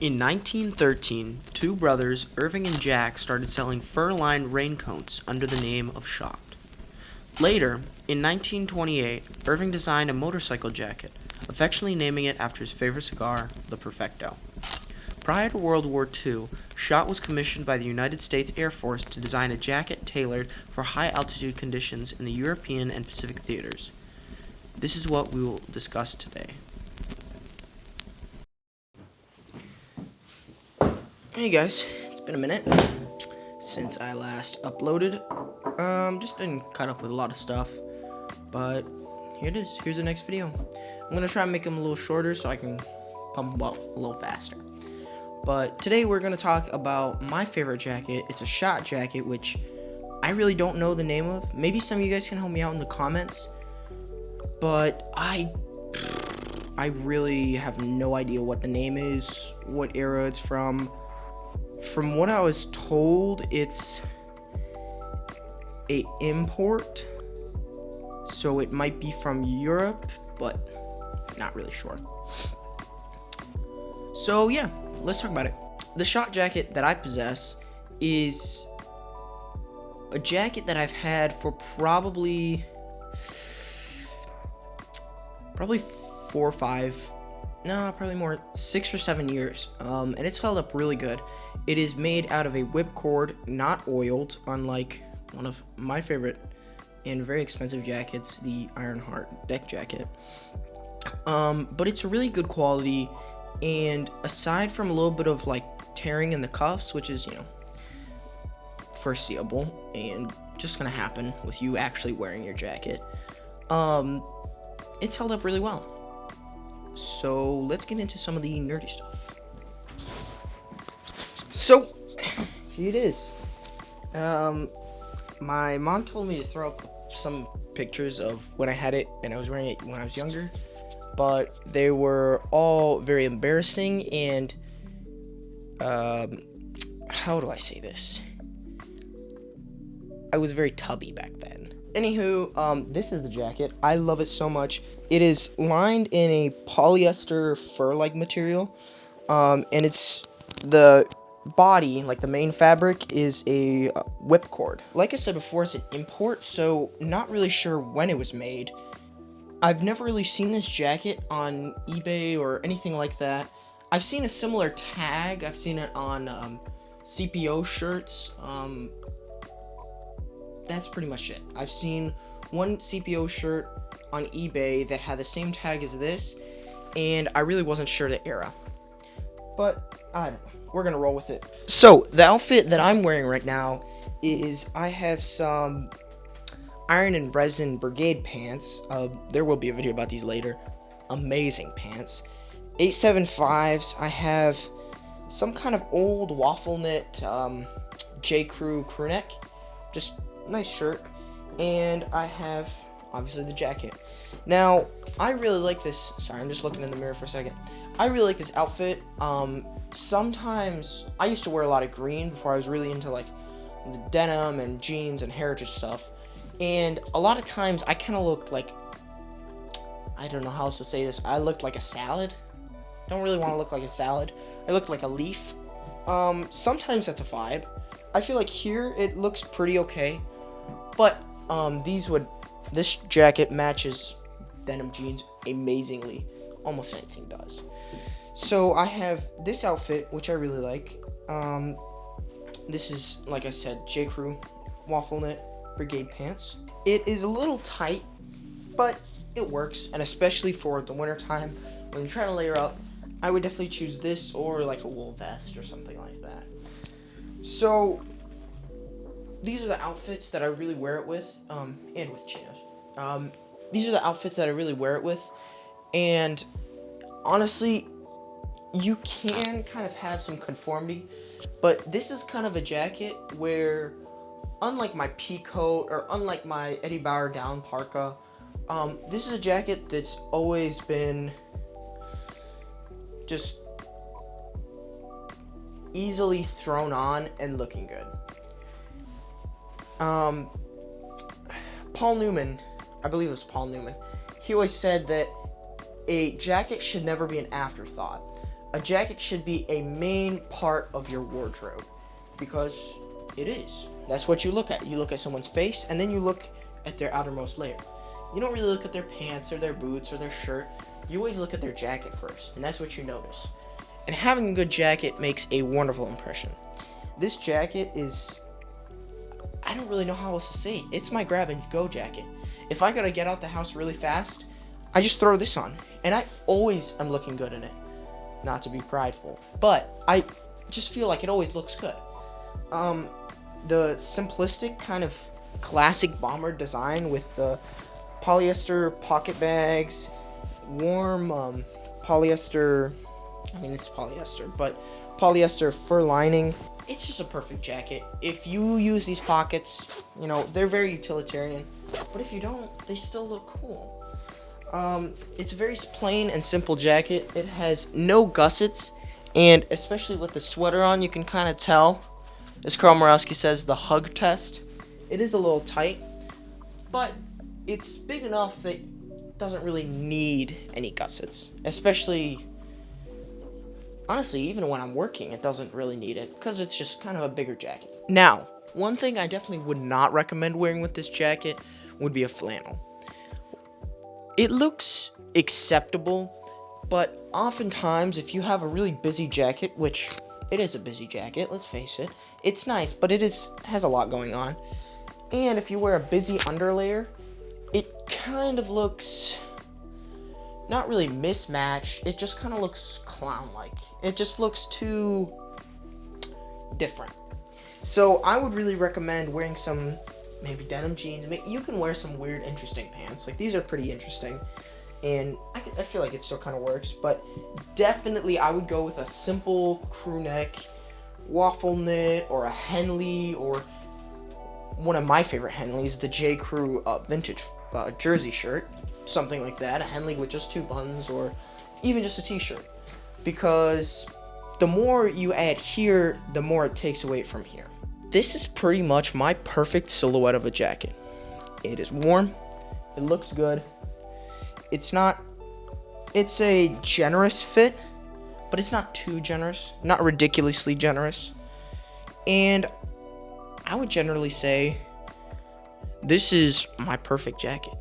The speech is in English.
In 1913, two brothers, Irving and Jack, started selling fur-lined raincoats under the name of Schott. Later, in 1928, Irving designed a motorcycle jacket, affectionately naming it after his favorite cigar, the Perfecto. Prior to World War II, Schott was commissioned by the United States Air Force to design a jacket tailored for high-altitude conditions in the European and Pacific theaters. This is what we will discuss today. Hey guys, it's been a minute since I last uploaded. Just been caught up with a lot of stuff, but here it is. Here's the next video. I'm gonna try and make them a little shorter so I can pump them up a little faster. But today we're gonna talk about my favorite jacket. It's a Schott jacket, which I really don't know the name of. Maybe some of you guys can help me out in the comments, but I really have no idea what the name is, what era it's from. From what I was told, it's a import, so it might be from Europe, but not really sure. So yeah, let's talk about it. The Schott jacket that I possess is a jacket that I've had for probably 4 or 5, no, probably more, 6 or 7 years, and it's held up really good. It is made out of a whipcord, not oiled, unlike one of my favorite and very expensive jackets, the Ironheart deck jacket. But it's a really good quality, and aside from a little bit of like tearing in the cuffs, which is, foreseeable and just gonna happen with you actually wearing your jacket, it's held up really well. So let's get into some of the nerdy stuff. So here it is. My mom told me to throw up some pictures of when I had it and I was wearing it when I was younger, but they were all very embarrassing and how do I say this? I was very tubby back then. Anywho, this is the jacket. I love it so much. It is lined in a polyester fur-like material, and it's the body, like the main fabric, is a whipcord. Like I said before, it's an import, so not really sure when it was made. I've never really seen this jacket on eBay or anything like that. I've seen a similar tag. I've seen it on CPO shirts. That's pretty much it. I've seen one CPO shirt on eBay that had the same tag as this, and I really wasn't sure the era. But I don't know. We're gonna roll with it. So the outfit that I'm wearing right now is, I have some iron and resin brigade pants. There will be a video about these later. Amazing pants. 875s. I have some kind of old waffle knit J. Crew crew neck. Just nice shirt. And I have obviously the jacket. Now I really like this. Sorry, I'm just looking in the mirror for a second. I really like this outfit. Sometimes I used to wear a lot of green before I was really into like the denim and jeans and heritage stuff, and a lot of times I kind of looked like, I don't know how else to say this, I looked like a salad. Don't really want to look like a salad. I looked like a leaf. Sometimes that's a vibe. I feel like here it looks pretty okay, but this jacket matches denim jeans amazingly. Almost anything does. So I have this outfit, which I really like. This is, like I said, J. Crew waffle knit brigade pants. It is a little tight, but it works, and especially for the winter time when you're trying to layer up, I would definitely choose this or like a wool vest or something like that. So these are the outfits that I really wear it with, and with chinos. These are the outfits that I really wear it with, and honestly, you can kind of have some conformity, but this is kind of a jacket where, unlike my pea coat or unlike my Eddie Bauer down parka, this is a jacket that's always been just easily thrown on and looking good. Paul Newman, I believe it was Paul Newman, he always said that a jacket should never be an afterthought. a jacket should be a main part of your wardrobe, because it is. That's what you look at. You look at someone's face, and then you look at their outermost layer. You don't really look at their pants or their boots or their shirt. You always look at their jacket first, and that's what you notice. And having a good jacket makes a wonderful impression. This jacket is, I don't really know how else to say it. It's my grab and go jacket. If I gotta get out the house really fast, I just throw this on, and I always am looking good in it. Not to be prideful, but I just feel like it always looks good. The simplistic kind of classic bomber design with the polyester pocket bags, warm polyester, I mean it's polyester, but polyester fur lining. It's just a perfect jacket. If you use these pockets, you know, they're very utilitarian, but if you don't, they still look cool. It's a very plain and simple jacket. It has no gussets, and especially with the sweater on, you can kind of tell, as Carl Morowski says, the hug test. It is a little tight, but it's big enough that it doesn't really need any gussets. Especially, honestly, even when I'm working, it doesn't really need it, because it's just kind of a bigger jacket. Now, one thing I definitely would not recommend wearing with this jacket would be a flannel. It looks acceptable, but oftentimes if you have a really busy jacket, which it is a busy jacket, let's face it, it's nice, but it has a lot going on. And if you wear a busy underlayer, it kind of looks not really mismatched, it just kind of looks clown-like. It just looks too different. So I would really recommend wearing some maybe denim jeans. You can wear some weird, interesting pants. Like, these are pretty interesting, and I feel like it still kind of works. But definitely, I would go with a simple crew neck, waffle knit, or a Henley, or one of my favorite Henleys, the J. Crew vintage jersey shirt, something like that. A Henley with just 2 buttons, or even just a t-shirt, because the more you add here, the more it takes away from here. This is pretty much my perfect silhouette of a jacket. It is warm, it looks good, it's a generous fit, but it's not too generous, not ridiculously generous, and I would generally say this is my perfect jacket.